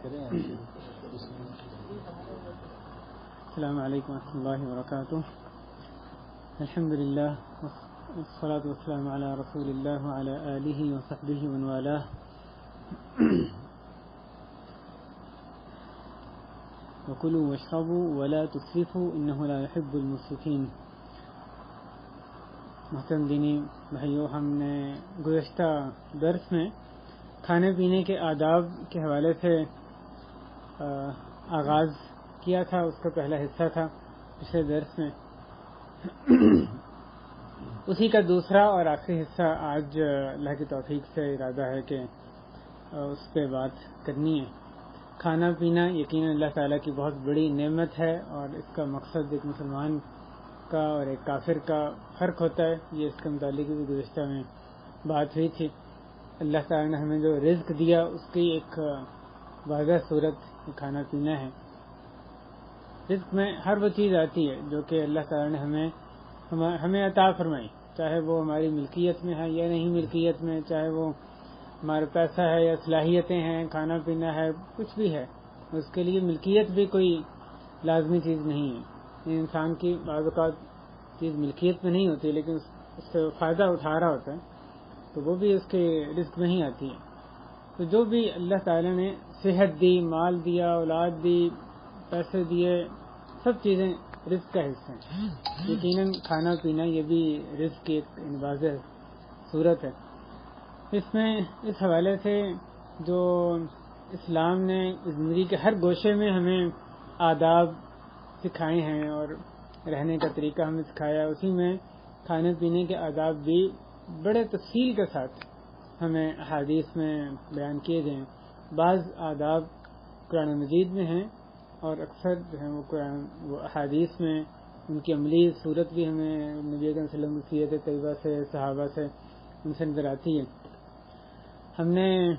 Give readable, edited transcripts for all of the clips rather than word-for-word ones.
السلام علیکم ورحمۃ اللہ وبرکاتہ. الحمد للہ والصلاة والسلام علی رسول اللہ وعلی آلہ وصحبہ ومن والاه. وکلوا واشربوا ولا تسرفوا انہ لا يحب المسرفین. محترم دینی بھائیو، ہم نے گزشتہ درس میں کھانے پینے کے آداب کے حوالے سے آغاز کیا تھا. اس کا پہلا حصہ تھا پچھلے درس میں. اسی کا دوسرا اور آخری حصہ آج اللہ کی توفیق سے ارادہ ہے کہ اس پہ بات کرنی ہے. کھانا پینا یقیناً اللہ تعالیٰ کی بہت بڑی نعمت ہے، اور اس کا مقصد ایک مسلمان کا اور ایک کافر کا فرق ہوتا ہے. یہ اس کے متعلق بھی گزشتہ میں بات ہوئی تھی. اللہ تعالیٰ نے ہمیں جو رزق دیا اس کی ایک واضح صورت کھانا پینا ہے. رزق میں ہر وہ چیز آتی ہے جو کہ اللہ تعالیٰ نے ہمیں عطا فرمائی، چاہے وہ ہماری ملکیت میں ہے یا نہیں ملکیت میں، چاہے وہ ہمارا پیسہ ہے یا صلاحیتیں ہیں، کھانا پینا ہے، کچھ بھی ہے. اس کے لیے ملکیت بھی کوئی لازمی چیز نہیں ہے. انسان کی بعض اوقات چیز ملکیت میں نہیں ہوتی لیکن اس سے فائدہ اٹھا رہا ہوتا ہے، تو وہ بھی اس کے رزق میں ہی آتی ہے. تو جو بھی اللہ تعالیٰ نے صحت دی، مال دیا، اولاد دی، پیسے دیے، سب چیزیں رزق کا حصہ ہیں. یقیناً کھانا پینا یہ بھی رزق کی ایک واضح صورت ہے. اس میں اس حوالے سے جو اسلام نے زندگی کے ہر گوشے میں ہمیں آداب سکھائے ہیں اور رہنے کا طریقہ ہمیں سکھایا، اسی میں کھانے پینے کے آداب بھی بڑے تفصیل کے ساتھ ہمیں احادیث میں بیان کیے گئے ہیں. بعض آداب قرآن مجید میں ہیں اور اکثر جو ہیں وہ احادیث میں ان کی عملی صورت بھی ہمیں نبی اکرم صلی اللہ علیہ وسلم کی سیرت طیبہ سے، صحابہ سے ان سے نظر آتی ہے. ہم نے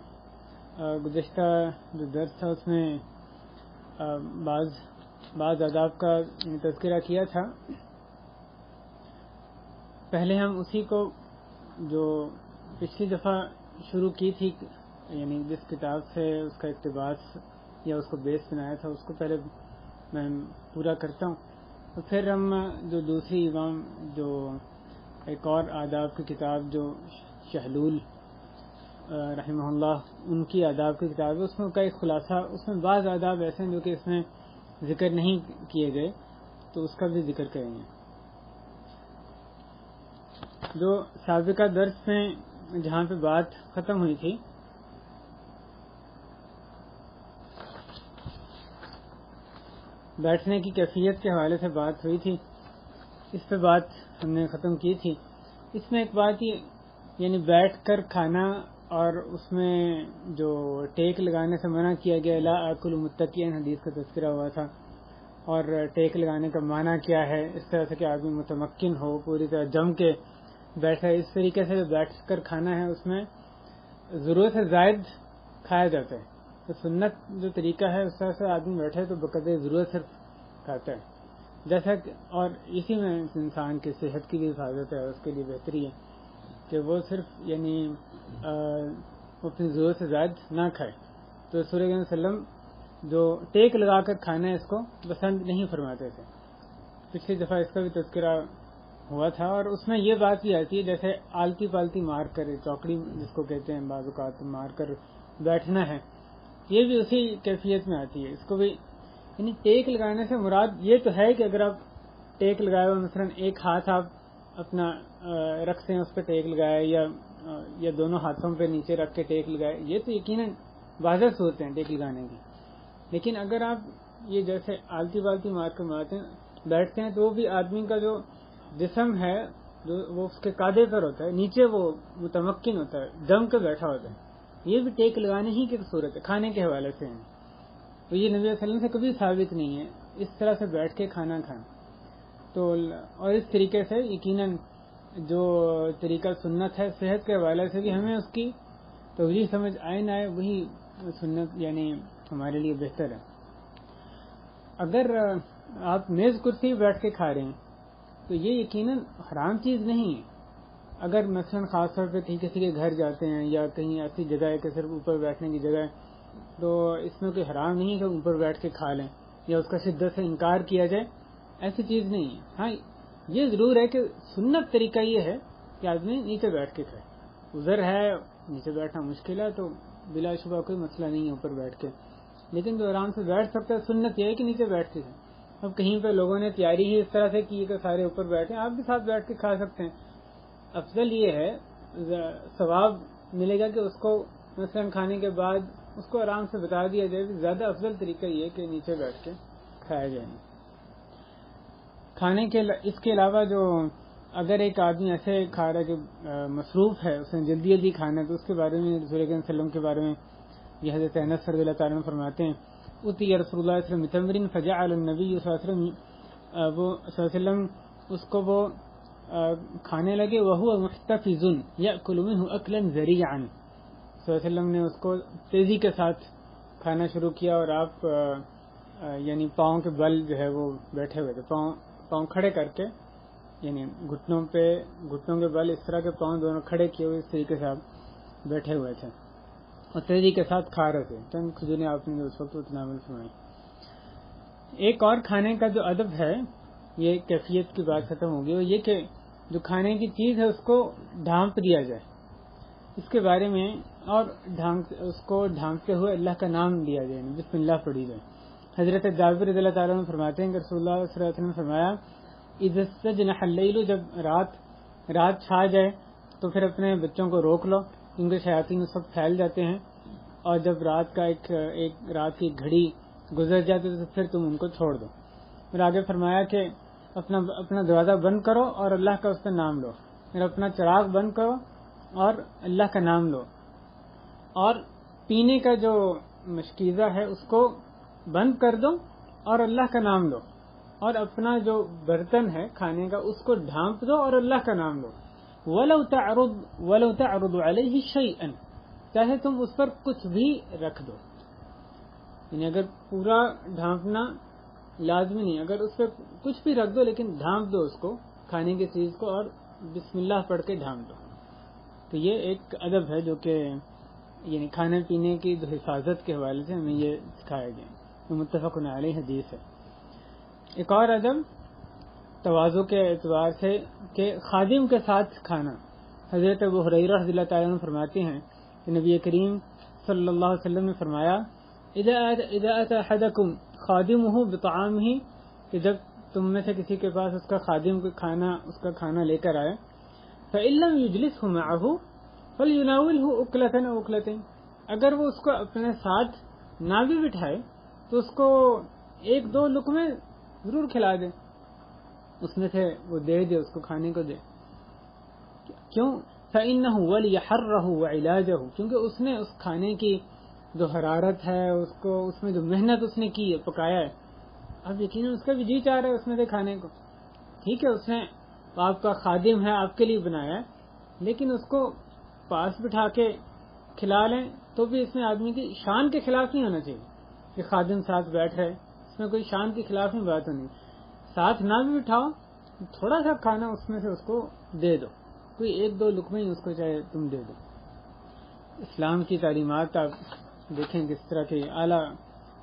گزشتہ جو درس تھا اس میں بعض آداب کا تذکرہ کیا تھا. پہلے ہم اسی کو جو پچھلی دفعہ شروع کی تھی، یعنی جس کتاب سے اس کا اقتباس یا اس کو بیس بنایا تھا، اس کو پہلے میں پورا کرتا ہوں. اور پھر ہم جو دوسری امام جو ایک اور آداب کی کتاب جو شہلول رحمہ اللہ ان کی آداب کی کتاب ہے، اس میں کا ایک خلاصہ، اس میں بعض آداب ایسے ہیں جو کہ اس میں ذکر نہیں کیے گئے، تو اس کا بھی ذکر کریں گے. جو سابقہ درس میں جہاں پہ بات ختم ہوئی تھی، بیٹھنے کی کیفیت کے حوالے سے بات ہوئی تھی، اس پہ بات ہم نے ختم کی تھی. اس میں ایک بات یہ، یعنی بیٹھ کر کھانا اور اس میں جو ٹیک لگانے سے منع کیا گیا، لا آکل متکئا حدیث کا تذکرہ ہوا تھا. اور ٹیک لگانے کا معنی کیا ہے، اس طرح سے کہ آدمی متمکن ہو، پوری طرح جم کے بیٹھے. اس طریقے سے بیٹھ کر کھانا ہے، اس میں ضرورت سے زائد کھایا جاتا ہے. تو سنت جو طریقہ ہے اس طرح سے آدمی بیٹھے تو بقدر ضرورت صرف کھاتا ہے. جیسا کہ اور اسی میں انسان کی صحت کی بھی حفاظت ہے، اس کے لیے بہتری ہے کہ وہ صرف یعنی اپنی ضرورت سے زائد نہ کھائے. تو رسول اللہ صلی اللہ علیہ وسلم جو ٹیک لگا کر کھانا ہے اس کو پسند نہیں فرماتے تھے. پچھلی دفعہ اس کا بھی تذکرہ ہوا تھا. اور اس میں یہ بات بھی آتی ہے جیسے آلتی پالتی مار کر، چوکڑی جس کو کہتے ہیں بعض اوقات، مار کر بیٹھنا ہے، یہ بھی اسی کیفیت میں آتی ہے. اس کو بھی یعنی ٹیک لگانے سے مراد یہ تو ہے کہ اگر آپ ٹیک لگائے ہوئے مثلا ایک ہاتھ آپ اپنا رکھتے ہیں، اس پہ ٹیک لگائے، یا دونوں ہاتھوں پہ نیچے رکھ کے ٹیک لگائے، یہ تو یقیناً واضح صورت ہیں ٹیک لگانے کی. لیکن اگر آپ یہ جیسے آلتی بالتی مار کر بیٹھتے ہیں تو وہ بھی آدمی کا جو جسم ہے جو وہ اس کے قادے پر ہوتا ہے، نیچے وہ متمکن ہوتا ہے، جم کے بیٹھا ہوتا ہے. یہ بھی ٹیک لگانے ہی کی صورت ہے کھانے کے حوالے سے ہیں. تو یہ نبی صلی اللہ علیہ وسلم سے کبھی ثابت نہیں ہے اس طرح سے بیٹھ کے کھانا کھانا. تو اور اس طریقے سے یقیناً جو طریقہ سنت ہے صحت کے حوالے سے بھی ہمیں اس کی توجیہ سمجھ آئے نہ آئے وہی سنت یعنی ہمارے لیے بہتر ہے. اگر آپ میز کرسی بیٹھ کے کھا رہے ہیں تو یہ یقیناً حرام چیز نہیں ہے. اگر مثلا خاص طور پہ کسی کے گھر جاتے ہیں یا کہیں ایسی جگہ ہے کہ صرف اوپر بیٹھنے کی جگہ ہے تو اس میں کوئی حرام نہیں ہے کہ اوپر بیٹھ کے کھا لیں یا اس کا شدت سے انکار کیا جائے، ایسی چیز نہیں ہے۔ ہاں یہ ضرور ہے کہ سنت طریقہ یہ ہے کہ آدمی نیچے بیٹھ کے کھائے، عذر ہے نیچے بیٹھنا مشکل ہے تو بلا شبہ کوئی مسئلہ نہیں ہے اوپر بیٹھ کے، لیکن جو آرام سے بیٹھ سکتا ہے سنت یہ ہے کہ نیچے بیٹھ کے کھائے۔ اب کہیں پہ لوگوں نے تیاری ہی اس طرح سے کی کہ سارے اوپر بیٹھے، آپ بھی ساتھ بیٹھ کے کھا سکتے ہیں۔ افضل یہ ہے، ثواب ملے گا کہ اس کو مثلا کھانے کے بعد اس کو آرام سے بتا دیا جائے، زیادہ افضل طریقہ یہ ہے کہ نیچے بیٹھ کے کھایا جائے۔ کھانے کے اس کے علاوہ جو اگر ایک آدمی ایسے کھا رہا ہے کہ مصروف ہے، اس نے جلدی جلدی کھانا ہے، تو اس کے بارے میں رسول اکرم صلی اللہ علیہ وسلم کے بارے میں یہ حضرت انس رضی اللہ تعالیٰ عنہ فرماتے ہیں، اتی رسول اللہ صلی اللہ علیہ وسلم بتمر فجعل النبی صلی اللہ علیہ وسلم، وہ صلی اللہ علیہ وسلم اس کو وہ کھانے لگے، وہو محتفظ یأکل منہ اکلا ذریعا، صلی اللہ علیہ وسلم نے اس کو تیزی کے ساتھ کھانا شروع کیا، اور آپ یعنی پاؤں کے بل جو ہے وہ بیٹھے ہوئے تھے، پاؤں کھڑے کر کے، یعنی گھٹنوں کے بل اس طرح کے پاؤں دونوں کھڑے کیے ہوئے اس طریقے سے آپ بیٹھے ہوئے تھے اور تیزی کے ساتھ کھا رہے تھے، چند کھجوریں آپ نے اس وقت اتنا عمل فرمائی۔ ایک اور کھانے کا جو ادب ہے، یہ کیفیت کی بات ختم ہوگی، اور یہ کہ جو کھانے کی چیز ہے اس کو ڈھانپ دیا جائے، اس کے بارے میں، اور اس کو ڈھانپتے ہوئے اللہ کا نام لیا جائے، بسم اللہ پڑھی جائے۔ حضرت جابر رضی اللہ تعالیٰ عنہ فرماتے ہیں کہ رسول اللہ صلی اللہ علیہ وسلم نے فرمایا، اذا استجنح اللیل، جب رات چھا جائے تو پھر اپنے بچوں کو روک لو، کیونکہ شیاطین اس وقت پھیل جاتے ہیں، اور جب رات کا ایک رات کی گھڑی گزر جاتی تو پھر تم ان کو چھوڑ دو۔ پھر آگے فرمایا کہ اپنا دروازہ بند کرو اور اللہ کا اس پہ نام لو، پھر اپنا چراغ بند کرو اور اللہ کا نام لو، اور پینے کا جو مشکیزہ ہے اس کو بند کر دو اور اللہ کا نام لو، اور اپنا جو برتن ہے کھانے کا اس کو ڈھانپ دو اور اللہ کا نام لو۔ وَلَوْ تَعْرُضُ عَلَيْهِ شَيْئًا، چاہے تم اس پر کچھ بھی رکھ دو، یعنی اگر پورا ڈھانپنا لازمی نہیں، اگر اس پہ کچھ بھی رکھ دو لیکن ڈھانپ دو اس کو، کھانے کی چیز کو، اور بسم اللہ پڑھ کے ڈھانپ دو۔ تو یہ ایک ادب ہے جو کہ یعنی کھانے پینے کی جو حفاظت کے حوالے سے ہمیں یہ سکھایا گیا، جو متفق علیہ حدیث ہے۔ ایک اور ادب تواضع کے اعتبار سے کہ خادم کے ساتھ کھانا، حضرت ابو ہریرہ رضی اللہ تعالیٰ عنہ فرماتے ہیں کہ نبی کریم صلی اللہ علیہ وسلم نے فرمایا، اذا اتى احدكم خادمه بطعامه، کہ جب تم میں سے کسی کے پاس اس کا خادم اس کا کھانا لے کر آئے، فإن لم يجلسه معه فليناوله أكلة أو أكلتين، اگر وہ اس کو اپنے ساتھ نہ بھی بٹھائے تو اس کو ایک دو لقمے ضرور کھلا دے، اس میں سے وہ دے اس کو کھانے کو دے۔ کیوں؟ فإنه وليحره وعلاجه، کیونکہ اس نے اس کھانے کی جو حرارت ہے، اس میں جو محنت اس نے کی ہے، پکایا ہے، اب یقیناً اس کا بھی جی چاہ رہا ہے اس میں سے کھانے کو۔ ٹھیک ہے، اس نے آپ کا خادم ہے، آپ کے لیے بنایا ہے، لیکن اس کو پاس بٹھا کے کھلا لیں تو بھی اس میں آدمی کی شان کے خلاف نہیں ہونا چاہیے کہ خادم ساتھ بیٹھ رہے، اس میں کوئی شان کے خلاف نہیں بات ہونی۔ ساتھ نہ بھی بٹھاؤ، تھوڑا سا کھانا اس میں سے اس کو دے دو، کوئی ایک دو لقمے ہی اس کو چاہے تم دے دو۔ اسلام کی تعلیمات آپ دیکھیں کس طرح کی اعلیٰ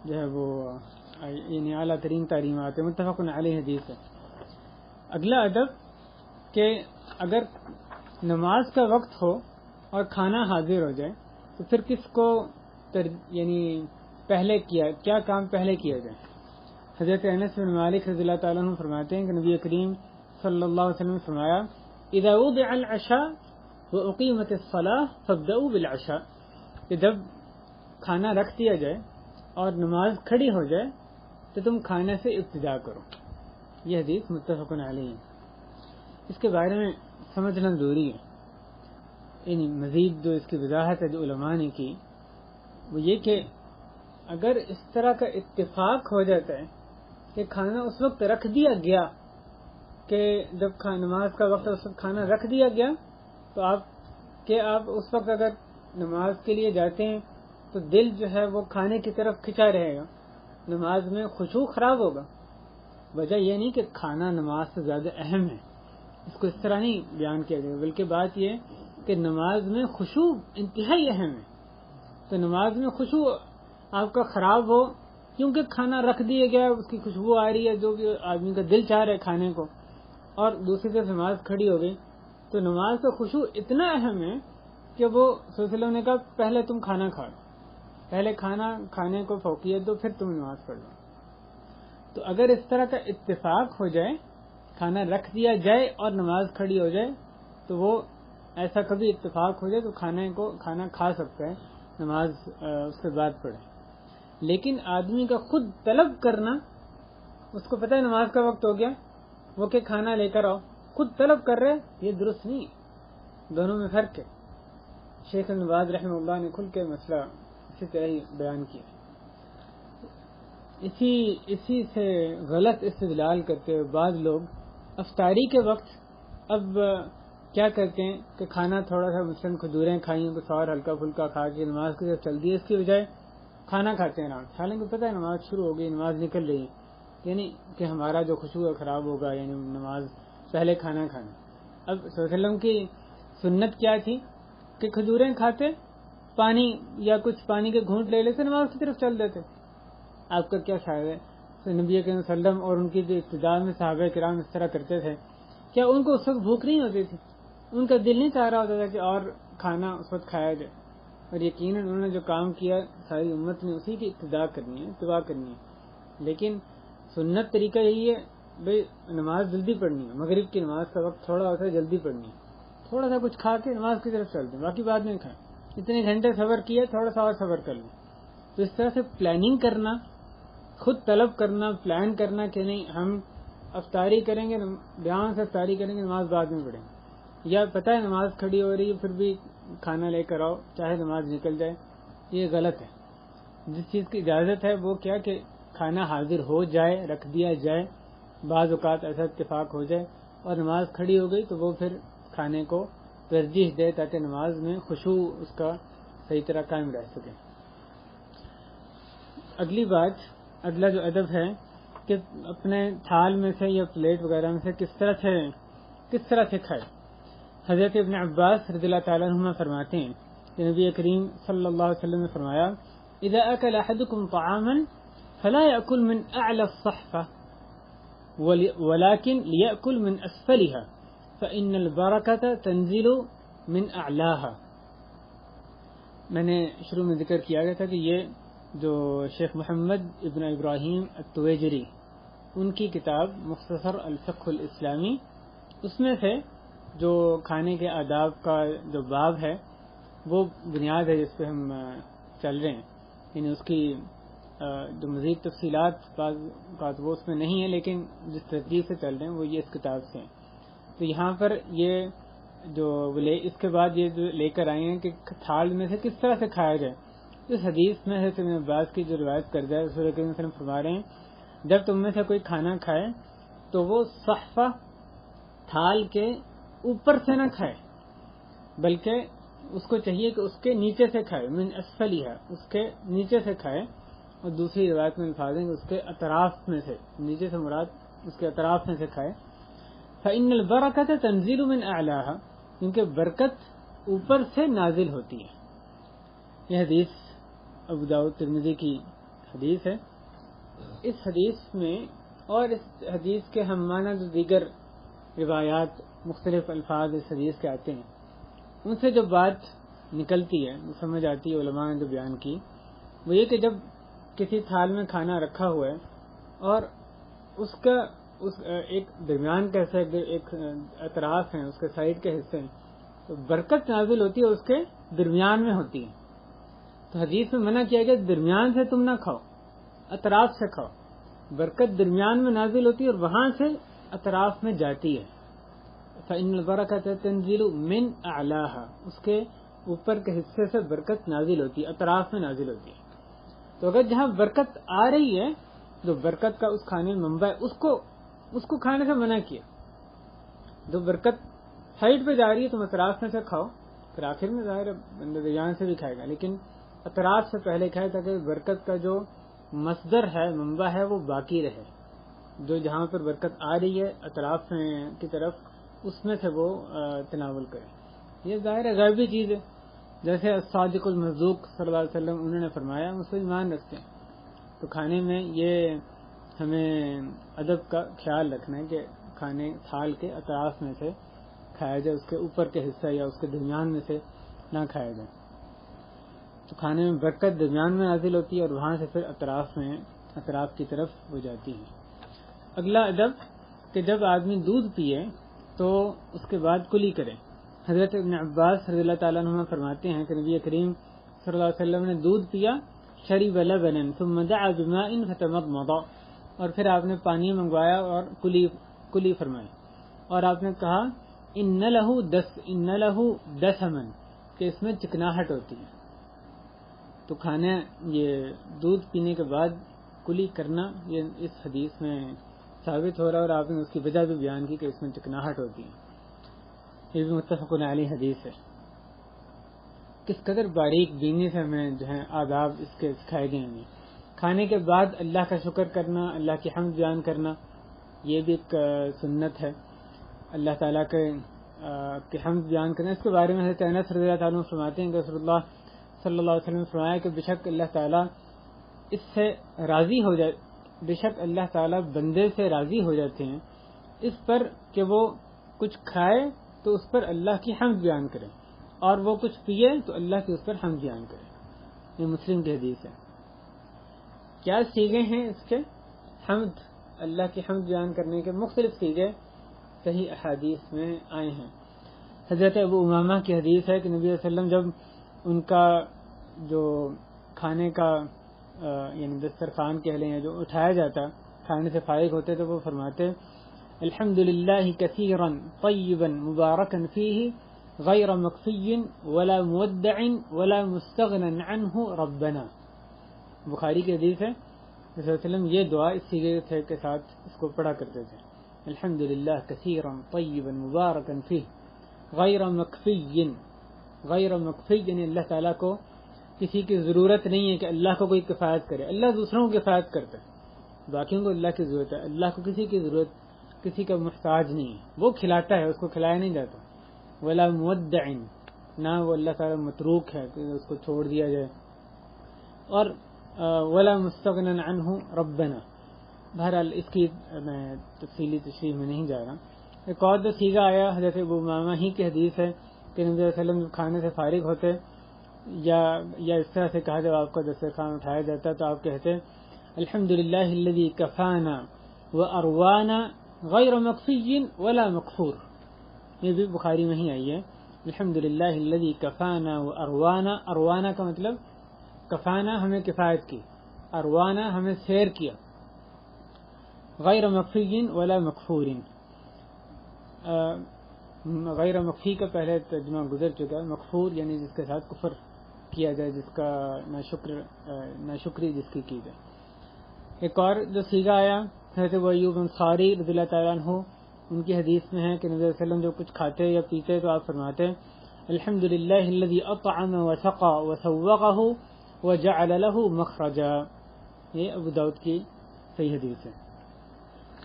جو ہے وہ یعنی اعلیٰ ترین تعلیمات ہے، متفق علیہ حدیث ہے۔ اگلا ادب کہ اگر نماز کا وقت ہو اور کھانا حاضر ہو جائے تو پھر کس کو یعنی پہلے کیا کام پہلے کیا جائے۔ حضرت انس بن مالک رضی اللہ تعالیٰ عنہ فرماتے ہیں کہ نبی کریم صلی اللہ علیہ وسلم نے فرمایا، اذا وضع العشاء واقیمت الصلاة فابدؤوا بالعشاء، کہ جب کھانا رکھ دیا جائے اور نماز کھڑی ہو جائے تو تم کھانے سے ابتدا کرو۔ یہ حدیث متفق علیہ ہے۔ اس کے بارے میں سمجھنا ضروری ہے، یعنی مزید جو اس کی وضاحت ہے جو علماء نے کی وہ یہ کہ اگر اس طرح کا اتفاق ہو جاتا ہے کہ کھانا اس وقت رکھ دیا گیا، کہ جب نماز کا وقت اس وقت کھانا رکھ دیا گیا، تو آپ اس وقت اگر نماز کے لیے جاتے ہیں تو دل جو ہے وہ کھانے کی طرف کھنچا رہے گا، نماز میں خشوع خراب ہوگا۔ وجہ یہ نہیں کہ کھانا نماز سے زیادہ اہم ہے، اس کو اس طرح نہیں بیان کیا جائے، بلکہ بات یہ کہ نماز میں خشوع انتہائی اہم ہے۔ تو نماز میں خشوع آپ کا خراب ہو کیونکہ کھانا رکھ دیا گیا، اس کی خوشبو آ رہی ہے جو کہ آدمی کا دل چاہ رہا ہے کھانے کو، اور دوسری طرف نماز کھڑی ہو گئی، تو نماز کا خشوع اتنا اہم ہے کہ وہ صلی اللہ علیہ وسلم نے کہا پہلے تم کھانا کھاؤ، پہلے کھانا کھانے کو فوقیت دو، پھر تم نماز پڑھ لو۔ تو اگر اس طرح کا اتفاق ہو جائے، کھانا رکھ دیا جائے اور نماز کھڑی ہو جائے، تو وہ ایسا کبھی اتفاق ہو جائے تو کھانا کھا سکتا ہے، نماز اس کے بعد پڑھے۔ لیکن آدمی کا خود طلب کرنا، اس کو پتہ ہے نماز کا وقت ہو گیا، وہ کہ کھانا لے کر آؤ، خود طلب کر رہے، یہ درست نہیں، دونوں میں فرق ہے۔ شیخ ابن باز رحمہ اللہ نے کھل کے مسئلہ اسی طرح ہی بیان کیا۔ اسی سے غلط استدلال کرتے ہوئے بعض لوگ افطاری کے وقت اب کیا کرتے ہیں کہ کھانا تھوڑا سا مثلاً کھجوریں کھائیں، کچھ اور ہلکا پھلکا کھا کے نماز کی طرف چل دی، اس کی بجائے کھانا کھاتے ہیں آرام، حالانکہ پتہ ہے نماز شروع ہو گئی، نماز نکل رہی ہے، یعنی کہ ہمارا جو خشوع ہے خراب ہوگا، یعنی نماز پہلے کھانا کھانا۔ اب صلی اللہ علیہ وسلم کی سنت کیا تھی کہ کھجوریں کھاتے، پانی یا کچھ پانی کے گھونٹ لے لیتے، نماز کی طرف چل دیتے۔ آپ کا کیا خیال ہے؟ نبی کریم صلی اللہ علیہ وسلم اور ان کی جو ابتداء میں صحابہ کرام اس طرح کرتے تھے، کیا ان کو اس وقت بھوک نہیں ہوتی تھی؟ ان کا دل نہیں چاہ رہا ہوتا تھا کہ اور کھانا اس وقت کھایا جائے؟ اور یقیناً انہوں نے جو کام کیا ساری امت نے اسی کی اتباع کرنی ہے۔ لیکن سنت طریقہ یہی ہے بھئی نماز جلدی پڑھنی ہے، مغرب کی نماز کا وقت تھوڑا ہوتا ہے، جلدی پڑھنی ہے، تھوڑا سا کچھ کھا کے نماز کی طرف چل دیں، باقی بعد میں کھائیں، اتنے گھنٹے صبر کیا، تھوڑا سا اور صبر کر لیں۔ تو اس طرح سے پلاننگ کرنا، خود طلب کرنا، پلان کرنا کہ نہیں ہم افطاری کریں گے، دھیان سے افطاری کریں گے، نماز بعد میں پڑھیں گے، یا پتہ ہے نماز کھڑی ہو رہی ہے پھر بھی کھانا لے کر آؤ چاہے نماز نکل جائے، یہ غلط ہے۔ جس چیز کی اجازت ہے وہ کیا کہ کھانا حاضر ہو جائے، رکھ دیا جائے، بعض اوقات ایسا اتفاق ہو جائے اور نماز کھڑی ہو گئی تو وہ پھر کھانے کو ترجیح دے تاکہ نماز میں خشوع اس کا صحیح طرح قائم رہ سکے۔ اگلی بات، اگلا جو ادب ہے کہ اپنے تھال میں سے یا پلیٹ وغیرہ میں سے کس طرح سے کھائے۔ حضرت ابن عباس رضی اللہ تعالیٰ عنہما فرماتے ہیں کہ نبی کریم صلی اللہ علیہ وسلم نے فرمایا اذا اکل احدکم طعاما فلا یأکل من اعلی الصحفہ ولكن ليأكل من اسفلها فإن البرکۃ تنزل من اعلاها۔ میں نے شروع میں ذکر کیا گیا تھا کہ یہ جو شیخ محمد ابن ابراہیم التویجری ان کی کتاب مختصر الفقہ الاسلامی، اس میں سے جو کھانے کے آداب کا جو باب ہے وہ بنیاد ہے جس پہ ہم چل رہے ہیں، یعنی اس کی جو مزید تفصیلات بعض وہ اس میں نہیں ہے، لیکن جس ترتیب سے چل رہے ہیں وہ یہ اس کتاب سے ہیں۔ تو یہاں پر یہ جو اس کے بعد یہ جو لے کر آئے ہیں کہ تھال میں سے کس طرح سے کھایا جائے، اس حدیث میں حضرت ابن عباس کی جو روایت کردہ ہے رسول کریم صلی اللہ علیہ وسلم فرما رہے ہیں جب تم میں سے کوئی کھانا کھائے تو وہ صحفہ تھال کے اوپر سے نہ کھائے، بلکہ اس کو چاہیے کہ اس کے نیچے سے کھائے، من اسفلیہا، اس کے نیچے سے کھائے، اور دوسری روایت میں الفاظ ہیں کہ اس کے اطراف میں سے، نیچے سے مراد اس کے اطراف میں سے کھائے۔ فإن البرکۃ تنزل من اعلاہا، کیونکہ برکت اوپر سے نازل ہوتی ہے۔ یہ حدیث ابو داؤد ترمذی کی حدیث ہے۔ اس حدیث میں اور اس حدیث کے ہم معنی جو دیگر روایات مختلف الفاظ اس حدیث کے آتے ہیں ان سے جو بات نکلتی ہے، وہ سمجھ آتی ہے، علماء نے جو بیان کی وہ یہ کہ جب کسی تھال میں کھانا رکھا ہوا ہے اور اس ایک درمیان کا حصہ، ایک اطراف ہیں، اس کے سائڈ کے حصے ہیں، تو برکت نازل ہوتی ہے اس کے درمیان میں ہوتی ہے۔ تو حدیث میں منع کیا گیا درمیان سے تم نہ کھاؤ، اطراف سے کھاؤ۔ برکت درمیان میں نازل ہوتی ہے اور وہاں سے اطراف میں جاتی ہے۔ فإن البرکۃ تنزل من اعلاہا، اس کے اوپر کے حصے سے برکت نازل ہوتی ہے، اطراف میں نازل ہوتی ہے۔ تو اگر جہاں برکت آ رہی ہے، جو برکت کا اس کھانے میں منبع ہے، اس کو کھانے سے منع کیا۔ جو برکت سائڈ پہ جا رہی ہے تم اطراف میں سے کھاؤ، پھر آخر میں ظاہر ہے بندہ درمیان سے بھی کھائے گا، لیکن اطراف سے پہلے کھائے تاکہ برکت کا جو مصدر ہے، منبع ہے، وہ باقی رہے۔ جو جہاں پر برکت آ رہی ہے اطراف کی طرف، اس میں سے وہ تناول کرے۔ یہ ظاہر ہے غیبی چیز ہے، جیسے الصادق المصدوق صلی اللہ علیہ وسلم انہوں نے فرمایا ہم اس پر ایمان رکھتے ہیں. تو کھانے میں یہ ہمیں ادب کا خیال رکھنا ہے کہ کھانے تھال کے اطراف میں سے کھایا جائے، اس کے اوپر کے حصہ یا اس کے درمیان میں سے نہ کھایا جائے. تو کھانے میں برکت درمیان میں نازل ہوتی ہے اور وہاں سے پھر اطراف کی طرف ہو جاتی ہے. اگلا ادب کہ جب آدمی دودھ پیے تو اس کے بعد کلی کرے. حضرت ابن عباس رضی اللہ تعالیٰ عنہ فرماتے ہیں کہ نبی کریم صلی اللہ علیہ وسلم نے دودھ پیا، شرب لبنا ثم دعا بماء فتمضمض، اور پھر آپ نے پانی منگوایا اور کلی فرمائی، اور آپ نے کہا ان لہ دسما، کہ اس میں چکناہٹ ہوتی ہے. تو کھانے یہ دودھ پینے کے بعد کلی کرنا یہ اس حدیث میں ثابت ہو رہا ہے، اور آپ نے اس کی وجہ بھی بیان کی کہ اس میں چکناہٹ ہوتی ہے. یہ بھی متفق علیہ حدیث ہے. کس قدر باریک بینی سے ہمیں جو ہے آداب اس کے سکھائے گئے ہیں. کھانے کے بعد اللہ کا شکر کرنا، اللہ کی حمد بیان کرنا، یہ بھی ایک سنت ہے. اللہ تعالیٰ کے حمد بیان کرنا، اس کے بارے میں حضرت انس رضی اللہ تعالیٰ عنہ فرماتے ہیں کہ رسول اللہ صلی اللہ علیہ وسلم نے فرمایا کہ بے شک اللہ تعالیٰ اس سے راضی ہو جائے، بے شک اللہ تعالیٰ بندے سے راضی ہو جاتے ہیں اس پر کہ وہ کچھ کھائے تو اس پر اللہ کی حمد بیان کرے، اور وہ کچھ پیے تو اللہ کی اس پر حمد بیان کرے. یہ مسلم کی حدیث ہے. کیا سیغے ہیں اس کے؟ حمد، اللہ کی حمد بیان کرنے کے مختلف سیغے صحیح احادیث میں آئے ہیں. حضرت ابو امامہ کی حدیث ہے کہ نبی صلی اللہ علیہ وسلم جب ان کا جو کھانے کا یعنی دسترخوان کہہ لیں جو اٹھایا جاتا، کھانے سے فارغ ہوتے تو وہ فرماتے الحمد للہ کثیرا طیبا مبارکا فیہ غیر مکفی ولا مودع ولا مستغنا عنہ ربنا. بخاری کی حدیث ہے صلی اللہ علیہ وسلم یہ دعا اس سیغے کے ساتھ اس کو پڑھا کرتے تھے، الحمد للہ کثیرا طیبا مبارکا فیہ غیر مکفی. غیر مکفی یعنی اللہ تعالیٰ کو کسی کی ضرورت نہیں ہے کہ اللہ کو کوئی کفایت کرے. اللہ دوسروں کو کفایت کرتا ہے، باقیوں کو اللہ کی ضرورت ہے. اللہ کو کسی کی ضرورت، کسی کا محتاج نہیں ہے، وہ کھلاتا ہے، اس کو کھلایا نہیں جاتا. ولا مودع، نہ وہ اللہ تعالیٰ متروک ہے کہ اس کو چھوڑ دیا جائے. اور ولا مستغنا عنہ ربنا. بہرحال اس کی میں تفصیلی تشریح میں نہیں جا رہا. ایک اور جو سیغہ آیا حضرت ابو امامہ ہی کی حدیث ہے کہ نبی صلی اللہ علیہ وسلم کھانے سے فارغ ہوتے یا اس طرح سے کہا جب آپ کا دسترخوان اٹھایا جاتا تو آپ کہتے الحمد للہ الذی کفانا واروانا غیر مکفی ولا مکفور. یہ بھی بخاری میں ہی آئی ہے. الحمد للہ الذی کفانا واروانا، اروانا کا مطلب کفانا ہمیں کفایت کی، اروانا ہمیں سیر کیا، غیر مکفی ولا مکفور. غیر مکفی کا پہلے ترجمہ گزر چکا ہے. مکفور یعنی جس کے ساتھ کفر کیا جائے، جس کا ناشکری جس کی جائے. ایک اور جو سیغہ آیا حضرت ابو ایوب انصاری رضی اللہ تعالیٰ عنہ ان کی حدیث میں ہے کہ نبی صلی اللہ علیہ وسلم جو کچھ کھاتے یا پیتے تو آپ فرماتے الحمد للہ الذی اطعم وسقى وسوغه وجعل له مخرجا. یہ ابو داؤد کی صحیح حدیث ہے.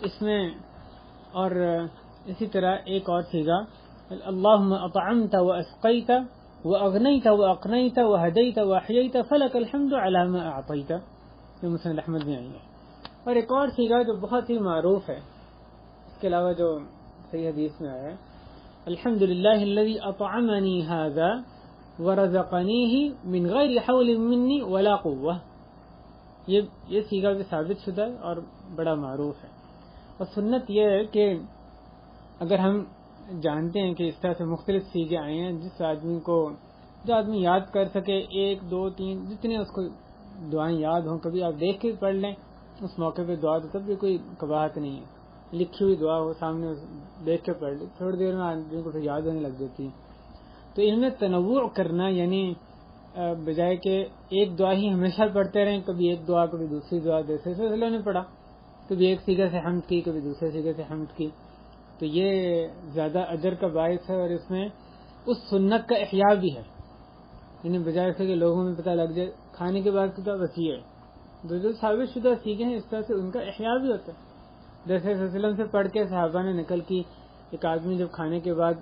اس میں اور اسی طرح ایک اور سیغہ اللہم اطعمت واسقیت واغنیت واقنیت وہدیت واحییت فلک الحمد علی ما اعطیت. یہ مسند احمد میں آئی ہے. اور ایک اور سیغہ جو بہت ہی معروف ہے اس کے علاوہ جو صحیح حدیث میں آیا ہے الحمد للہ الذی اطعمنی ھذا ورزقنیہ من غیر حول منی ولا قوہ. یہ سیغہ بھی ثابت شدہ ہے اور بڑا معروف ہے. اور سنت یہ ہے کہ اگر ہم جانتے ہیں کہ اس طرح سے مختلف سیغے آئے ہیں جو آدمی یاد کر سکے، 1 2 3 جتنے اس کو دعائیں یاد ہوں، کبھی آپ دیکھ کے پڑھ لیں اس موقع پہ دعا، تو تب بھی کوئی قباحت نہیں ہے. لکھی ہوئی دعا ہو سامنے دیکھ کے پڑھ لیں، تھوڑی دیر میں آدمی کو پھر یاد ہونے لگ جاتی ہے. تو ان میں تنوع کرنا یعنی بجائے کہ ایک دعا ہی ہمیشہ پڑھتے رہیں، کبھی ایک دعا کبھی دوسری دعا، جیسے سلسلہ نے پڑھا، کبھی ایک سیغے سے حمد کی کبھی دوسرے سیغے سے حمد کی، تو یہ زیادہ اجر کا باعث ہے. اور اس میں اس سنت کا احیاء بھی ہے، یعنی بجائے سے کہ لوگوں میں پتہ لگ جائے کھانے کے بعد کتنا وسیع ہے، جو ثابت شدہ سیغے ہیں اس طرح سے ان کا احیاء بھی ہوتا ہے. جیسے صلی اللہ علیہ وسلم سے پڑھ کے صحابہ نے نقل کی ایک آدمی جب کھانے کے بعد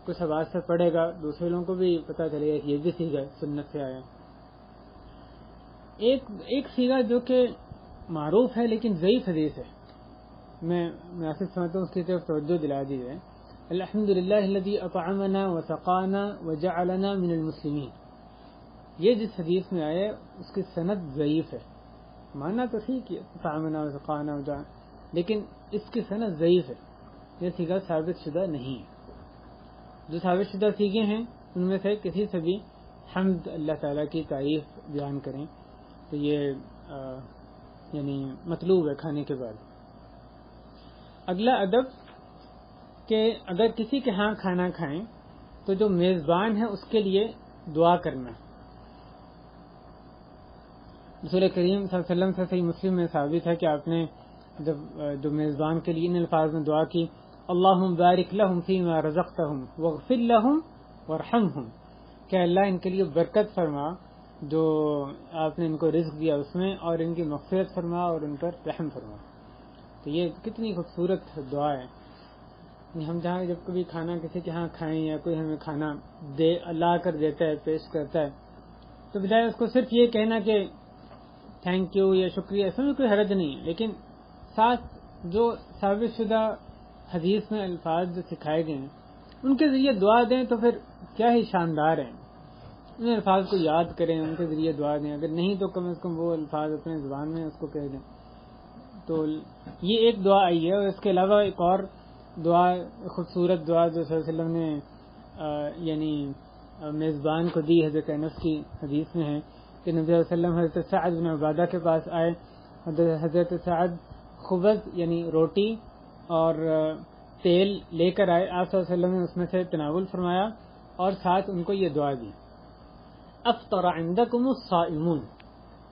کچھ آواز سے پڑھے گا، دوسرے لوگوں کو بھی پتہ چلے گا کہ یہ بھی سیگا سنت سے آیا۔ ایک سیگا جو کہ معروف ہے لیکن ضعیف حدیث ہے، میں مناسب سمجھتا ہوں اس کی طرف توجہ دلا دی جائے۔ الحمدللہ الذی اطعمنا وسقانا وجعلنا من المسلمین، یہ جس حدیث میں آیا اس کی سند ضعیف ہے، ماننا تو ٹھیک ہے اطعمنا وسقانا وجعلنا، لیکن اس کی سند ضعیف ہے، یہ سیگا ثابت شدہ نہیں ہے۔ جو ثابت شدہ سیگے ہیں ان میں سے کسی سے بھی حمد اللہ تعالیٰ کی تعریف بیان کریں تو یہ یعنی مطلوب ہے کھانے کے بعد۔ اگلا ادب کہ اگر کسی کے ہاں کھانا کھائیں تو جو میزبان ہے اس کے لیے دعا کرنا۔ رسول کریم صلی اللہ علیہ وسلم سے صحیح مسلم میں ثابت ہے کہ آپ نے جب جو میزبان کے لیے ان الفاظ میں دعا کی، اللہم بارک لہم فیما رزقتہم واغفر لہم وارحمہم، کہ اللہ ان کے لیے برکت فرما جو آپ نے ان کو رزق دیا اس میں، اور ان کی مغفرت فرما اور ان پر رحم فرما۔ تو یہ کتنی خوبصورت دعا ہے۔ ہم جہاں جب کبھی کھانا کسی کے ہاں کھائیں یا کوئی ہمیں کھانا لا کر دیتا ہے، پیش کرتا ہے، تو بجائے اس کو صرف یہ کہنا کہ تھینک یو یا شکریہ، اس میں کوئی حرج نہیں ہے، لیکن ساتھ جو ثابت شدہ حدیث میں الفاظ جو سکھائے گئے ہیں ان کے ذریعے دعا دیں تو پھر کیا ہی شاندار ہیں۔ ان الفاظ کو یاد کریں، ان کے ذریعے دعا دیں، اگر نہیں تو کم از کم وہ الفاظ اپنے زبان میں اس کو کہہ دیں۔ تو یہ ایک دعا آئی ہے، اور اس کے علاوہ ایک اور دعا، خوبصورت دعا جو صلی اللہ علیہ وسلم نے یعنی میزبان کو دی، حضرت انس کی حدیث میں ہے کہ نبی صلی اللہ علیہ وسلم حضرت سعد بن عبادہ کے پاس آئے، حضرت سعد خبز یعنی روٹی اور تیل لے کر آئے، آپ صلی اللہ علیہ وسلم نے اس میں سے تناول فرمایا اور ساتھ ان کو یہ دعا دی، افطر عندکم الصائمون،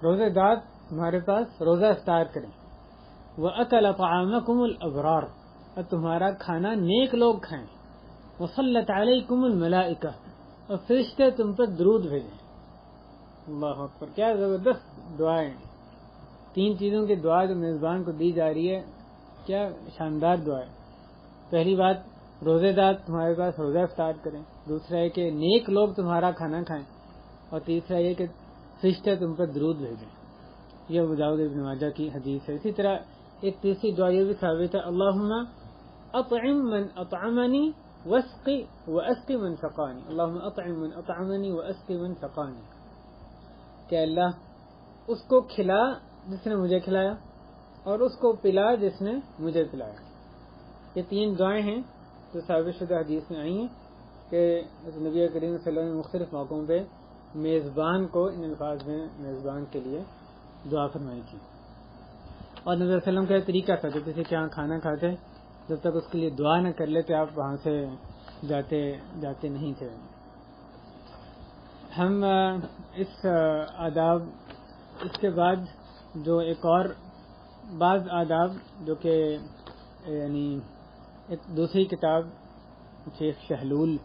روزہ دار تمہارے پاس روزہ افطار کریں، وَأَكَلَ طَعَامَكُمُ الْأَبْرَارُ، اور تمہارا کھانا نیک لوگ کھائیں، وَصَلَّتْ عَلَيْكُمُ الْمَلَائِكَةُ، اور فرشتے تم پر درود بھیجیں۔ اللہ اکبر، کیا زبردست دعائیں، تین چیزوں کی دعا جو میزبان کو دی جا رہی ہے، کیا شاندار دعا ہے۔ پہلی بات روزے دار تمہارے پاس روزہ افطار کریں، دوسرا ہے کہ نیک لوگ تمہارا کھانا کھائیں، اور تیسرا یہ کہ فرشتے تم پر درود بھیجیں۔ یہ ابو داؤد ابن ماجہ کی حدیث ہے۔ اسی طرح ایک تیسری دعا یہ بھی ثابت ہے، اللہم اطعم من اطعمنی واسقی من سقانی، اللہم اطعم من اطعمنی واسقی من سقانی، کہ اللہ اس کو کھلا جس نے مجھے کھلایا اور اس کو پلا جس نے مجھے پلایا۔ یہ تین دعائیں ہیں جو ثابت شدہ حدیث میں آئی ہیں کہ نبی کریم صلی اللہ علیہ وسلم نے مختلف موقعوں پہ میزبان کو ان الفاظ میں میزبان کے لیے دعا فرمائی تھی۔ اور نبی صلی اللہ علیہ وسلم کا یہ طریقہ تھا کہ کسی کے یہاں کھانا کھاتے جب تک اس کے لیے دعا نہ کر لیتے آپ وہاں سے جاتے نہیں تھے۔ ہم اس آداب، اس کے بعد جو ایک اور بعض آداب جو کہ یعنی ایک دوسری کتاب شیخ شہلول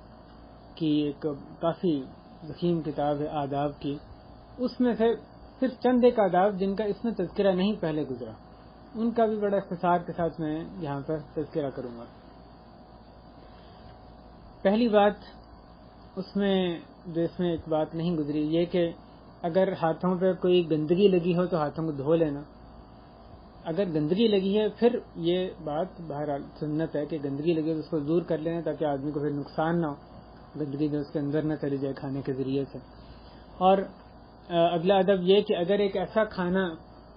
کی ایک کافی ضخیم کتاب ہے آداب کی، اس میں سے صرف چند ایک آداب جن کا اس میں تذکرہ نہیں پہلے گزرا، ان کا بھی بڑا اختصار کے ساتھ میں یہاں پر تذکرہ کروں گا۔ پہلی بات اس میں ایک بات نہیں گزری، یہ کہ اگر ہاتھوں پہ کوئی گندگی لگی ہو تو ہاتھوں کو دھو لینا۔ اگر گندگی لگی ہے پھر یہ بات بہرحال سنت ہے کہ گندگی لگی ہے تو اس کو دور کر لینا تاکہ آدمی کو پھر نقصان نہ ہو، گندگی جو اس کے اندر نہ چلی جائے کھانے کے ذریعے سے۔ اور اگلا ادب یہ کہ اگر ایک ایسا کھانا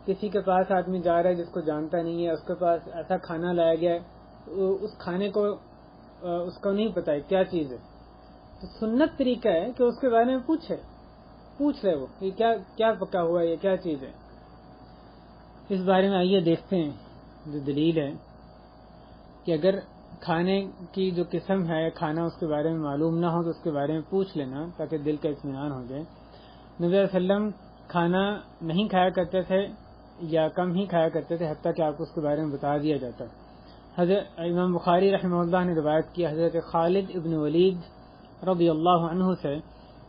کسی کے پاس آدمی جا رہا ہے جس کو جانتا نہیں ہے، اس کے پاس ایسا کھانا لایا گیا ہے، اس کھانے کو اس کو نہیں پتا ہے کیا چیز ہے، تو سنت طریقہ ہے کہ اس کے بارے میں پوچھ لے وہ یہ کیا پکا ہوا ہے، یہ کیا چیز ہے۔ اس بارے میں آئیے دیکھتے ہیں جو دلیل ہے کہ اگر کھانے کی جو قسم ہے کھانا اس کے بارے میں معلوم نہ ہو تو اس کے بارے میں پوچھ لینا تاکہ دل کا اطمینان ہو جائے۔ نبی صلی اللہ علیہ وسلم کھانا نہیں کھایا کرتے تھے یا کم ہی کھایا کرتے تھے، حتیٰ کہ آپ کو اس کے بارے میں بتا دیا جاتا۔ حضرت امام بخاری رحمہ اللہ نے روایت کی حضرت خالد ابن ولید رضی اللہ عنہ سے،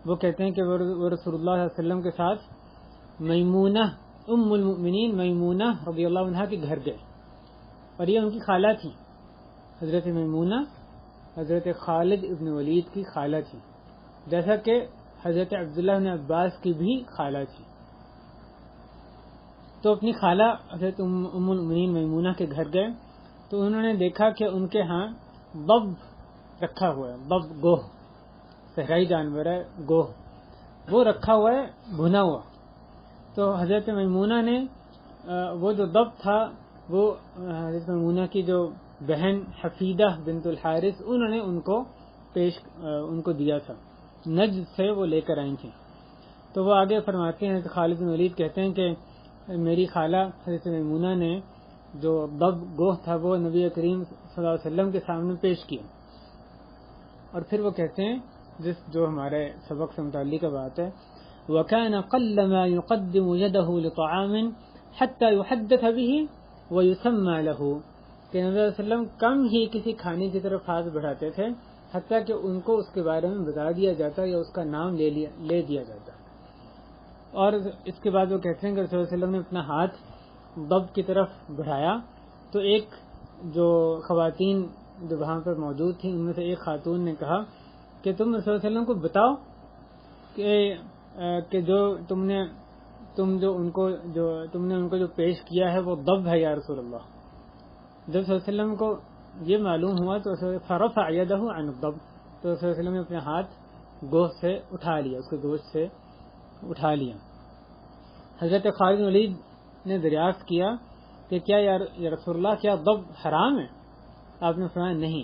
وہ کہتے ہیں کہ وہ رسول اللہ صلی اللہ علیہ وسلم کے ساتھ میمونہ ام المؤمنین میمونہ رضی اللہ عنہا کے گھر گئے، اور یہ ان کی خالہ تھی، حضرت میمونہ حضرت خالد ابن ولید کی خالہ تھی، جیسا کہ حضرت عبداللہ بن عباس کی بھی خالہ تھی۔ تو اپنی خالہ حضرت ام المؤمنین میمونہ کے گھر گئے تو انہوں نے دیکھا کہ ان کے ہاں ضب رکھا ہوا ہے، ضب گوہ، صحرائی جانور ہے گوہ، وہ رکھا ہوا ہے بھنا ہوا۔ تو حضرت میمونہ نے وہ جو ضب تھا وہ حضرت میمونہ کی جو بہن حفیدہ بنت الحارث انہوں نے ان کو دیا تھا، نجد سے وہ لے کر آئی تھیں۔ تو وہ آگے فرماتے ہیں، حضرت خالد بن ولید کہتے ہیں کہ میری خالہ حضرت میمونہ نے جو ضب گوہ تھا وہ نبی کریم صلی اللہ علیہ وسلم کے سامنے پیش کیا، اور پھر وہ کہتے ہیں جو ہمارے سبق سے متعلق بات ہے، وَكَانَ قَلَّمَا يُقَدِّمُ يَدَهُ لِطَعَامٍ حَتَّى يُحَدَّثَ بِهِ وَيُسَمَّى لَهُ، کہ نبی صلی اللہ علیہ وسلم کم ہی کسی کھانے کی طرف ہاتھ بڑھاتے تھے حتیٰ کہ ان کو اس کے بارے میں بتا دیا جاتا یا اس کا نام لے دیا جاتا۔ اور اس کے بعد وہ کہتے ہیں کہ رسول اللہ علیہ وسلم نے اپنا ہاتھ ضب کی طرف بڑھایا تو ایک جو خواتین جو وہاں پر موجود تھیں ان میں سے ایک خاتون نے کہا کہ تم رسول اللہ علیہ وسلم کو بتاؤ کہ جو تم نے ان کو جو پیش کیا ہے وہ ضب ہے یا رسول اللہ۔ جب صلی اللہ علیہ وسلم کو یہ معلوم ہوا تو فرفع یدہ عن الضب، تو رسول اللہ علیہ وسلم نے اپنے ہاتھ گوشت سے اٹھا لیا، اس کے گوشت سے اٹھا لیا۔ حضرت خالد بن ولید نے دریافت کیا کہ کیا یا رسول اللہ کیا ضب حرام ہے؟ آپ نے فرمایا نہیں،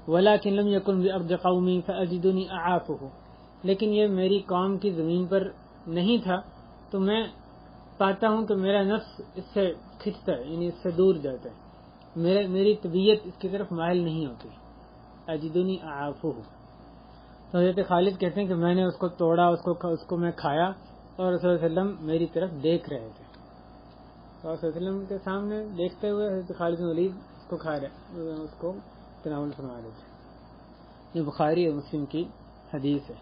ولیکن لم یکن بارض قومی فاجدنی اعافہ، لیکن یہ میری قوم کی زمین پر نہیں تھا تو میں پاتا ہوں کہ میرا نفس اس سے کھنچتا ہے، یعنی اس سے دور جاتا ہے، میری طبیعت اس کی طرف مائل نہیں ہوتی، اجدنی اعافہ۔ تو حضرت خالد کہتے ہیں کہ میں نے اس کو توڑا، اس کو میں کھایا اور رسول اللہ علیہ وسلم میری طرف دیکھ رہے تھے، اور رسول اللہ علیہ وسلم کے سامنے دیکھتے ہوئے حضرت خالد بن ولید اس کو کھا رہے، اس کو تناول فرما رہے تھے۔ یہ بخاری اور مسلم کی حدیث ہے۔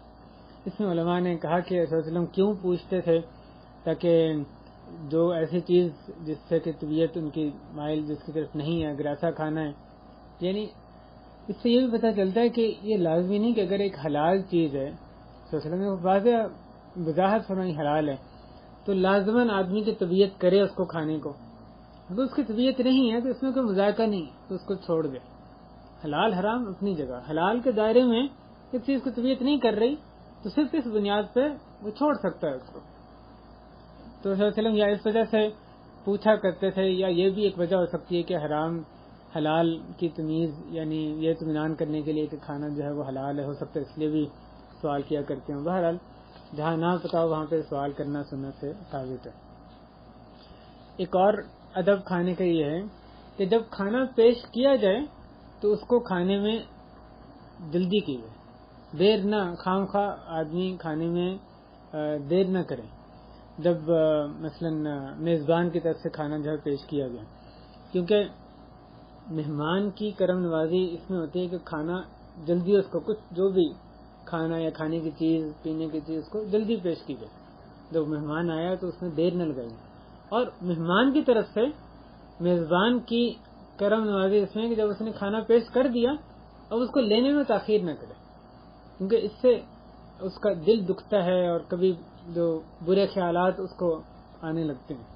اس میں علماء نے کہا کہ رسول اللہ علیہ وسلم کیوں پوچھتے تھے، تاکہ جو ایسی چیز جس سے کہ طبیعت ان کی مائل جس کی طرف نہیں ہے، اگر ایسا کھانا ہے، یعنی اس سے یہ بھی پتہ چلتا ہے کہ یہ لازمی نہیں کہ اگر ایک حلال چیز ہے، صلی اللہ علیہ وسلم نے واضح وضاحت فرمائی حلال ہے، تو لازماً آدمی کی طبیعت کرے اس کو کھانے کو۔ اگر اس کی طبیعت نہیں ہے تو اس میں کوئی مذائقہ نہیں تو اس کو چھوڑ دے۔ حلال حرام اپنی جگہ، حلال کے دائرے میں ایک چیز کو طبیعت نہیں کر رہی تو صرف اس بنیاد پہ وہ چھوڑ سکتا ہے اس کو۔ تو صلی اللہ علیہ وسلم یا اس وجہ سے پوچھا کرتے تھے، یا یہ بھی ایک وجہ ہو سکتی ہے کہ حرام حلال کی تمیز، یعنی یہ اطمینان کرنے کے لیے کہ کھانا جو ہے وہ حلال ہے، ہو سکتا ہے اس لیے بھی سوال کیا کرتے ہیں۔ بہرحال جہاں نہ پتا ہو وہاں پہ سوال کرنا سنت سے ثابت ہے۔ ایک اور ادب کھانے کا یہ ہے کہ جب کھانا پیش کیا جائے تو اس کو کھانے میں جلدی کی جائے، دیر نہ، خام خواہ آدمی کھانے میں دیر نہ کرے۔ جب مثلا میزبان کی طرف سے کھانا جو ہے پیش کیا گیا، کیونکہ مہمان کی کرم نوازی اس میں ہوتی ہے کہ کھانا جلدی، اس کو کچھ جو بھی کھانا یا کھانے کی چیز پینے کی چیز اس کو جلدی پیش کی جائے۔ جب مہمان آیا تو اس میں دیر نہ لگائی، اور مہمان کی طرف سے میزبان کی کرم نوازی اس میں کہ جب اس نے کھانا پیش کر دیا اب اس کو لینے میں تاخیر نہ کرے، کیونکہ اس سے اس کا دل دکھتا ہے اور کبھی جو برے خیالات اس کو آنے لگتے ہیں۔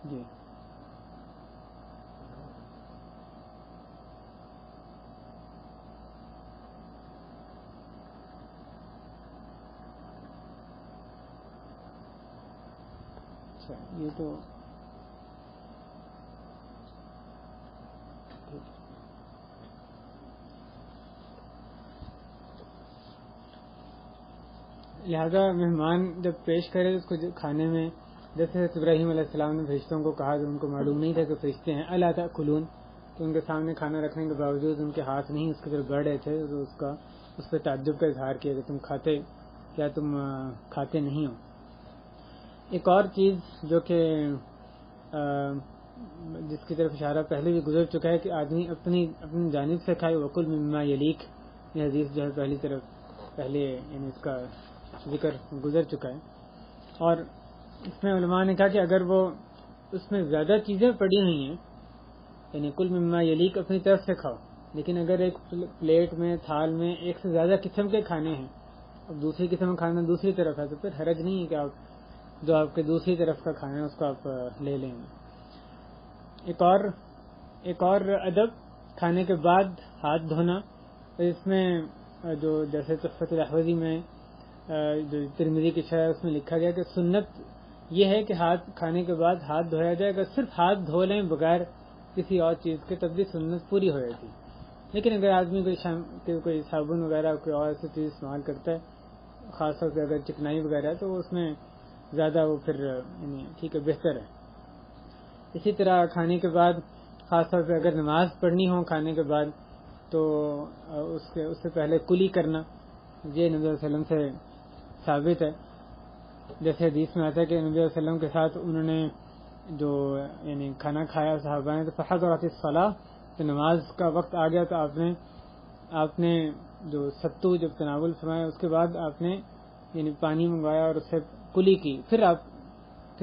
جی اچھا، یہ تو لہذا مہمان جب پیش کرے اس کو کھانے میں، جیسے ابراہیم علیہ السلام نے فرشتوں کو کہا کہ ان کو معلوم نہیں تھا کہ فرشتے ہیں، الا تاکلون، تو ان کے سامنے کھانا رکھنے کے باوجود ان کے ہاتھ نہیں اس کی طرف بڑھ رہے تھے، تو اس پہ تعجب کا اظہار کیا کہ تم کھاتے نہیں ہو۔ ایک اور چیز جو کہ جس کی طرف اشارہ پہلے بھی گزر چکا ہے کہ آدمی اپنی جانب سے کھائے، وکل مما یلیک، یہ حدیث جو ہے پہلے یعنی اس کا ذکر گزر چکا ہے. اور اس میں علماء نے کہا کہ اگر وہ اس میں زیادہ چیزیں پڑی ہوئی ہیں یعنی کل مما یلیک اپنی طرف سے کھاؤ، لیکن اگر ایک پلیٹ میں تھال میں ایک سے زیادہ قسم کے کھانے ہیں، اب دوسری قسم کا کھانا دوسری طرف ہے، تو پھر حرج نہیں ہے کہ آپ جو آپ کے دوسری طرف کا کھانا ہے اس کو آپ لے لیں. ایک اور ادب کھانے کے بعد ہاتھ دھونا. اس میں جو جیسے تحفۃ الاحوذی میں جو ترمذی کی شرح اس میں لکھا گیا کہ سنت یہ ہے کہ کھانے کے بعد ہاتھ دھویا جائے. اگر صرف ہاتھ دھو لیں بغیر کسی اور چیز کے تب بھی سنت پوری ہو جاتی. لیکن اگر آدمی کوئی صابن وغیرہ کوئی اور ایسی چیز استعمال کرتا ہے، خاص طور پہ اگر چکنائی وغیرہ ہے، تو اس میں زیادہ وہ پھر یعنی ٹھیک ہے، بہتر ہے. اسی طرح کھانے کے بعد خاص طور پہ اگر نماز پڑھنی ہو کھانے کے بعد تو اس سے پہلے کلی کرنا، یہ نبی صلی اللہ علیہ وسلم سے ثابت ہے. جیسے حدیث میں آتا ہے کہ نبی صلی اللہ علیہ وسلم کے ساتھ انہوں نے جو یعنی کھانا کھایا صحابہ نے، تو فحضرت الصلاۃ، تو نماز کا وقت آ گیا، تو آپ نے جو ستو جب تناول فرمایا اس کے بعد آپ نے یعنی پانی منگوایا اور اس سے کلی کی، پھر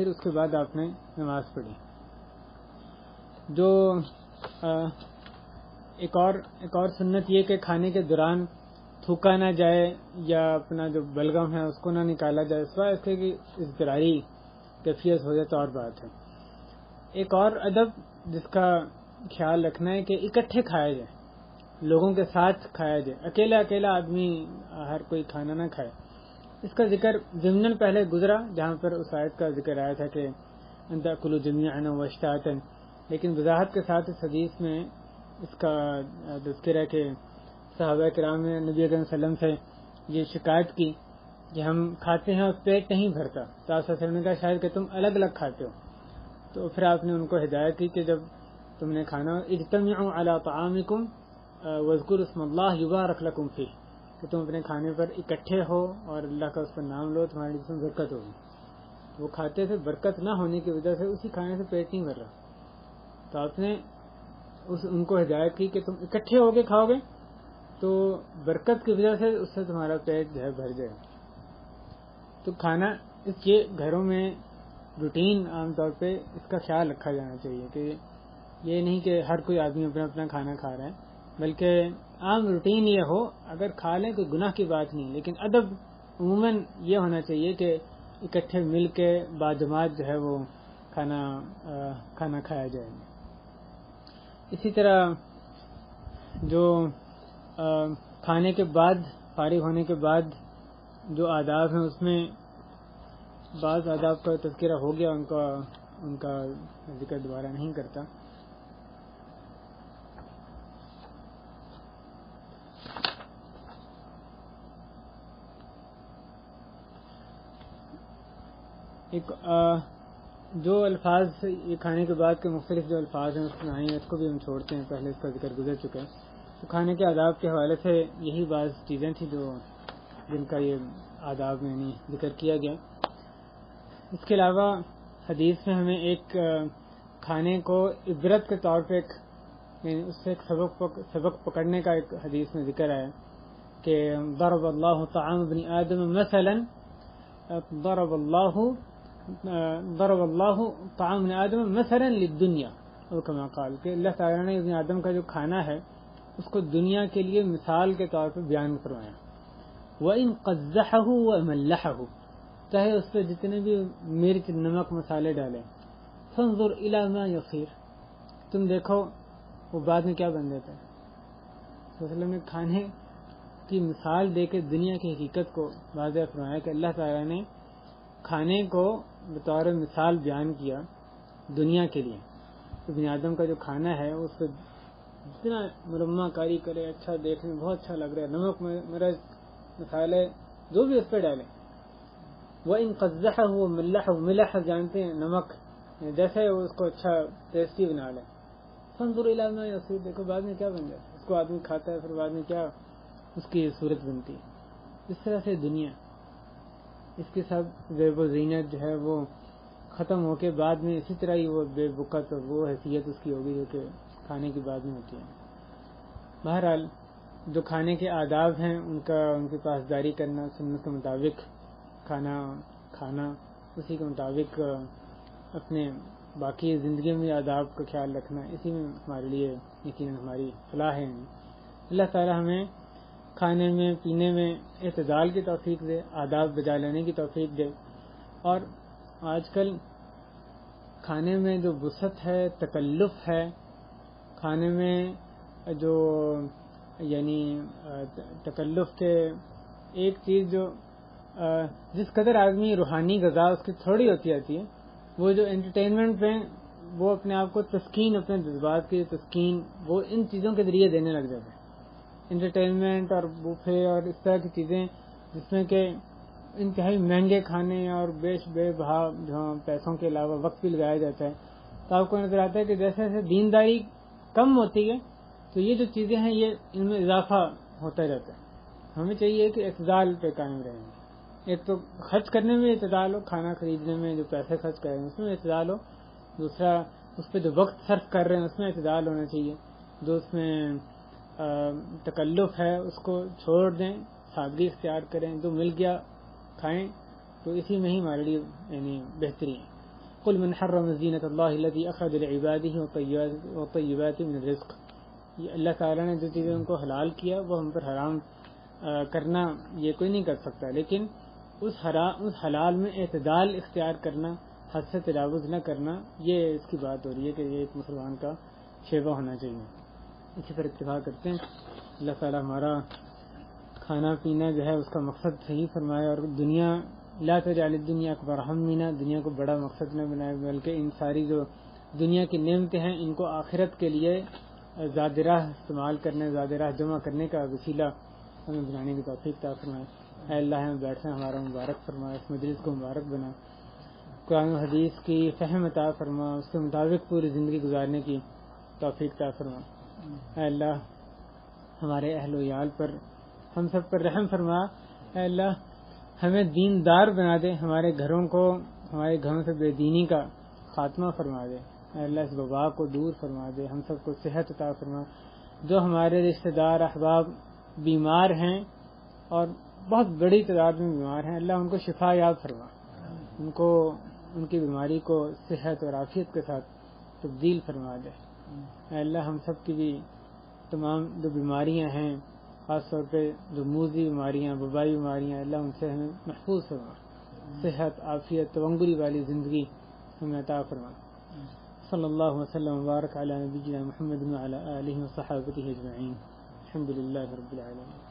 اس کے بعد آپ نے نماز پڑھی. جو ایک اور سنت یہ کہ کھانے کے دوران تھوکا نہ جائے یا اپنا جو بلغم ہے اس کو نہ نکالا جائے، اس وجہ سے کہ اضطراری کیفیت ہو جائے تو اور بات ہے. ایک اور ادب جس کا خیال رکھنا ہے کہ اکٹھے کھایا جائے، لوگوں کے ساتھ کھایا جائے، اکیلا آدمی ہر کوئی کھانا نہ کھائے. اس کا ذکر ضمناً پہلے گزرا جہاں پر اس آیت کا ذکر آیا تھا کہ ان تأکلوا جمیعا واشتاتا، لیکن وضاحت کے ساتھ اس حدیث میں اس کا تذکر ہے کہ صحابہ کرام نے نبی اکرم صلی اللہ علیہ وسلم سے یہ شکایت کی کہ ہم کھاتے ہیں اور پیٹ نہیں بھرتا، تو آپ صلی اللہ علیہ وسلم نے کہا شاید کہ تم الگ الگ کھاتے ہو. تو پھر آپ نے ان کو ہدایت کی کہ جب تم نے کھانا اجتمعوا علی طعامکم واذکروا اسم اللہ یبارک لکم فیہ، کہ تم اپنے کھانے پر اکٹھے ہو اور اللہ کا اس پر نام لو، تمہارے جسم میں برکت ہوگی. وہ کھاتے تھے، برکت نہ ہونے کی وجہ سے اسی کھانے سے پیٹ نہیں بھر رہا، تو آپ نے ان کو ہدایت کی کہ تم اکٹھے ہو کے کھاؤ گے تو برکت کی وجہ سے اس سے تمہارا پیٹ جو ہے بھر جائے. تو کھانا اس کے گھروں میں روٹین عام طور پہ اس کا خیال رکھا جانا چاہیے کہ یہ نہیں کہ ہر کوئی آدمی اپنا کھانا کھا رہا ہے، بلکہ عام روٹین یہ ہو. اگر کھا لیں کوئی گناہ کی بات نہیں، لیکن ادب عموماً یہ ہونا چاہیے کہ اکٹھے مل کے باجماعت جو ہے وہ کھانا کھایا جائے. اسی طرح جو کھانے کے بعد فارغ ہونے کے بعد جو آداب ہیں اس میں بعض آداب کا تذکرہ ہو گیا، ان کا ذکر دوبارہ نہیں کرتا. ایک جو الفاظ یہ کھانے کے بعد کے مختلف جو الفاظ ہیں اس میں آئے ہیں، اس کو بھی ہم چھوڑتے ہیں، پہلے اس کا ذکر گزر چکا ہے. تو کھانے کے آداب کے حوالے سے یہی بعض چیزیں تھیں جن کا یہ آداب میں نہیں ذکر کیا گیا. اس کے علاوہ حدیث میں ہمیں ایک کھانے کو عبرت کے طور پہ یعنی اس سے ایک سبق پکڑنے کا ایک حدیث میں ذکر آیا کہ ضرب اللہ طعام ابن آدم مثلا، ضرب اللہ طعام ابن آدم مثلا للدنیا، اور کما قال کہ اللہ تعالیٰ نے ابن آدم کا جو کھانا ہے اس کو دنیا کے لیے مثال کے طور پہ بیان فرمایا. وَإِن قَزَّحَهُ وَمَلَّحَهُ، چاہے اس پہ جتنے بھی مرچ نمک مسالے ڈالیں. فانظر الی ما یصیر، تم دیکھو وہ بعد میں کیا بن جاتا ہے. صلی اللہ علیہ وسلم نے کھانے کی مثال دے کے دنیا کی حقیقت کو واضح فرمایا کہ اللہ تعالیٰ نے کھانے کو بطور مثال بیان کیا دنیا کے لیے. ابن آدم کا جو کھانا ہے اس پہ جتنا مرمہ کاری کرے، اچھا دیکھنے میں بہت اچھا لگ رہا ہے، نمک مرچ مسالے جو بھی اس پہ ڈالیں. وَإِن قَزَّحَهُ وَمَلَّحَهُ، ملح جانتے ہیں نمک، جیسے اس کو اچھا ٹیسٹی بنا لیں. فانظر الی ما یصیر، دیکھو بعد میں کیا بن جاتا ہے. اس کو آدمی کھاتا ہے پھر بعد میں کیا اس کی صورت بنتی ہے. اس طرح سے دنیا اس کی سب زیب و زینت جو ہے وہ ختم ہو کے بعد میں اسی طرح ہی وہ بے بکت اور وہ حیثیت اس کی ہوگی جو کہ کھانے کی بعد میں ہوتی ہے. بہرحال جو کھانے کے آداب ہیں ان کی پاسداری کرنا، سنت کے مطابق کھانا اسی کے مطابق اپنے باقی زندگی میں آداب کا خیال رکھنا، اسی میں ہمارے لیے یقیناً ہماری فلاح ہے۔ اللہ تعالی ہمیں کھانے میں پینے میں اعتدال کی توفیق دے، آداب بجا لینے کی توفیق دے، اور آج کل کھانے میں جو وسعت ہے، تکلف ہے کھانے میں، جو یعنی تکلف کے ایک چیز جو جس قدر آدمی روحانی غذا اس کی تھوڑی ہوتی آتی ہے، وہ جو انٹرٹینمنٹ میں وہ اپنے آپ کو تسکین، اپنے جذبات کی تسکین وہ ان چیزوں کے ذریعے دینے لگ جاتے ہیں، انٹرٹینمنٹ اور بوفے اور اس طرح کی چیزیں جس میں کہ انتہائی مہنگے کھانے اور بے بہا پیسوں کے علاوہ وقت بھی لگایا جاتا ہے، تو آپ کو نظر آتا ہے کہ جیسے جیسے دینداری کم ہوتی ہے تو یہ جو چیزیں ہیں یہ ان میں اضافہ ہوتا جاتا ہے۔ ہمیں چاہیے کہ اعتدال پہ قائم رہیں، ایک تو خرچ کرنے میں اعتدال ہو، کھانا خریدنے میں جو پیسے خرچ کر رہے ہیں اس میں اعتدال ہو، دوسرا اس پہ جو وقت صرف کر رہے ہیں اس میں اعتدال ہونا چاہیے، جو اس میں تکلف ہے اس کو چھوڑ دیں، سادگی اختیار کریں، جو مل گیا کھائیں، تو اسی میں ہی ہمارے لیے یعنی بہتری ہے۔ قل من حرم زینۃ اللہ التی اخرج لعبادہ والطیبات من الرزق، یہ اللہ تعالیٰ نے جو چیزیں ان کو حلال کیا وہ ہم پر حرام کرنا یہ کوئی نہیں کر سکتا، لیکن اس حلال میں اعتدال اختیار کرنا، حد سے تجاوز نہ کرنا، یہ اس کی بات ہو رہی ہے کہ یہ ایک مسلمان کا شیوہ ہونا چاہیے۔ اسی پر اتفاق کرتے ہیں، اللہ تعالیٰ ہمارا کھانا پینا جو ہے اس کا مقصد صحیح فرمائے، اور دنیا لا تجعل الدنیا اکبر ہمنا، دنیا کو بڑا مقصد نہ بنائے، بلکہ ان ساری جو دنیا کی نعمتیں ہیں ان کو آخرت کے لیے زاد راہ استعمال کرنے، زاد راہ جمع کرنے کا وسیلہ ہمیں بنانے کی توفیق عطا فرمائے۔ اے اللہ ہمیں بیٹھنا ہمارا مبارک فرمائے، اس مجلس کو مبارک بنا، قرآن و حدیث کی فہم عطا فرما، اس کے مطابق پوری زندگی گزارنے کی توفیق عطا فرما۔ اے اللہ ہمارے اہل و عیال پر، ہم سب پر رحم فرما۔ اے اللہ ہمیں دیندار بنا دے، ہمارے گھروں سے بے دینی کا خاتمہ فرما دے۔ اے اللہ اس وبا کو دور فرما دے، ہم سب کو صحت عطا فرما۔ جو ہمارے رشتہ دار احباب بیمار ہیں اور بہت بڑی تعداد میں بیمار ہیں، اللہ ان کو شفا یاب فرما، ان کی بیماری کو صحت اور عافیت کے ساتھ تبدیل فرما دے۔ اے اللہ ہم سب کی بھی تمام جو بیماریاں ہیں، خاص طور پہ جو موذی بیماریاں، وبائی بیماریاں، اللہ ان سے ہمیں محفوظ فرما، صحت، عافیت، تونگری والی زندگی ہمیں عطا فرما۔ صلی اللہ وسلم وبارک علی نبینا محمد وعلی آلہ وصحابہ اجمعین، الحمد للہ رب العالمین۔